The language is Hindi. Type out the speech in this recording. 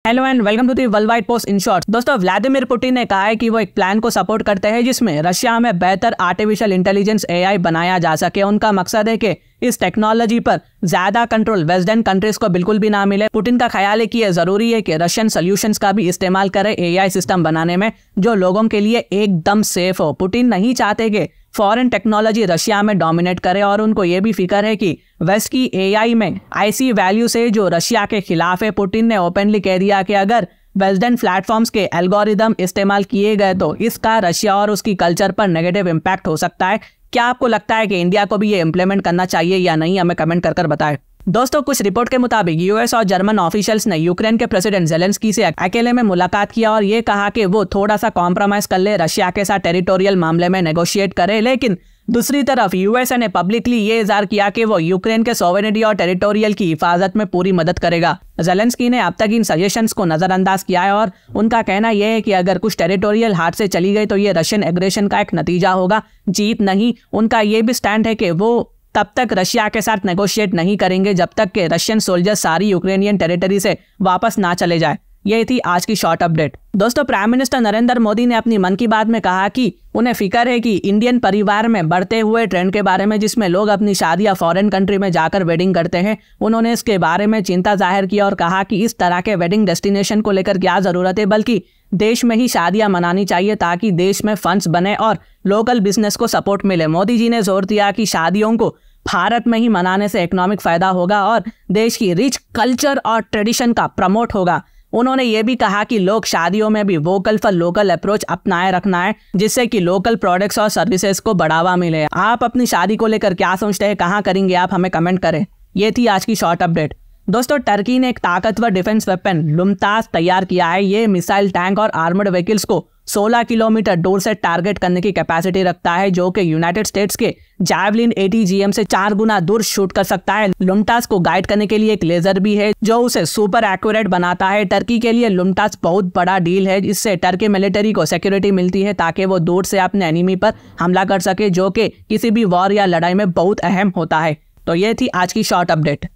Hello and welcome to the world wide post in short. दोस्तों, व्लादिमीर पुतिन ने कहा है कि वो एक प्लान को सपोर्ट करते हैं जिसमें रशिया में बेहतर आर्टिफिशियल इंटेलिजेंस एआई बनाया जा सके। उनका मकसद है कि इस टेक्नोलॉजी पर ज्यादा कंट्रोल वेस्टर्न कंट्रीज को बिल्कुल भी ना मिले। पुतिन का ख्याल है कि यह जरूरी है कि रशियन सॉल्यूशंस का भी इस्तेमाल करे एआई सिस्टम बनाने में जो लोगों के लिए एकदम सेफ हो। पुतिन नहीं चाहते कि फॉरेन टेक्नोलॉजी रशिया में डोमिनेट करे और उनको ये भी फिक्र है कि वेस्ट की एआई में ऐसी वैल्यू से जो रशिया के खिलाफ है। पुतिन ने ओपनली कह दिया कि अगर वेस्टर्न प्लेटफॉर्म्स के एल्गोरिदम इस्तेमाल किए गए तो इसका रशिया और उसकी कल्चर पर नेगेटिव इम्पैक्ट हो सकता है। क्या आपको लगता है कि इंडिया को भी ये इम्प्लीमेंट करना चाहिए या नहीं? हमें कमेंट कर बताएं। दोस्तों, कुछ रिपोर्ट के मुताबिक यूएस और जर्मन ऑफिशियल्स ने यूक्रेन के प्रेसिडेंट जेलेंस्की से अकेले में मुलाकात किया और ये कहा कि वो थोड़ा सा कॉम्प्रोमाइज कर ले, रशिया के साथ टेरिटोरियल मामले में नेगोशिएट करे। लेकिन दूसरी तरफ यूएसए ने पब्लिकली ये इज़हार किया कि वो यूक्रेन के सॉवरेनिटी और टेरिटोरियल की हिफाजत में पूरी मदद करेगा। जेलेंस्की ने अब तक इन सजेशंस को नजरअंदाज किया है और उनका कहना यह है कि अगर कुछ टेरिटोरियल हाथ से चली गई तो ये रशियन एग्रेशन का एक नतीजा होगा, जीत नहीं। उनका ये भी स्टैंड है कि वो तब तक रशिया के साथ नेगोशिएट नहीं करेंगे जब तक कि रशियन सोल्जर्स सारी यूक्रेनियन टेरिटरी से वापस ना चले जाए। ये थी आज की शॉर्ट अपडेट। दोस्तों, प्राइम मिनिस्टर नरेंद्र मोदी ने अपनी मन की बात में कहा कि उन्हें फिक्र है कि इंडियन परिवार में बढ़ते हुए ट्रेंड के बारे में जिसमें लोग अपनी शादी या फॉरेन कंट्री में जाकर वेडिंग करते हैं। उन्होंने इसके बारे में चिंता जाहिर की और कहा कि इस तरह के वेडिंग डेस्टिनेशन को लेकर क्या जरूरत है, बल्कि देश में ही शादियां मनानी चाहिए ताकि देश में फंड्स बने और लोकल बिजनेस को सपोर्ट मिले। मोदी जी ने जोर दिया कि शादियों को भारत में ही मनाने से इकोनॉमिक फायदा होगा और देश की रिच कल्चर और ट्रेडिशन का प्रमोट होगा। उन्होंने ये भी कहा कि लोग शादियों में भी वोकल फॉर लोकल अप्रोच अपनाए रखना है जिससे कि लोकल प्रोडक्ट्स और सर्विसेज को बढ़ावा मिले। आप अपनी शादी को लेकर क्या सोचते हैं, कहाँ करेंगे आप? हमें कमेंट करें। ये थी आज की शॉर्ट अपडेट। दोस्तों, टर्की ने एक ताकतवर डिफेंस वेपन लुमताज तैयार किया है। ये मिसाइल, टैंक और आर्मर्ड व्हीकल्स को 16 किलोमीटर दूर से टारगेट करने की कैपेसिटी रखता है जो कि यूनाइटेड स्टेट्स के जैवलिन ATGM से 4 गुना दूर शूट कर सकता है। लुमताज को गाइड करने के लिए एक लेजर भी है जो उसे सुपर एक्यूरेट बनाता है। टर्की के लिए लुमताज बहुत बड़ा डील है। इससे टर्की मिलिट्री को सिक्योरिटी मिलती है ताकि वो दूर से अपने एनिमी पर हमला कर सके जो कि किसी भी वॉर या लड़ाई में बहुत अहम होता है। तो ये थी आज की शॉर्ट अपडेट।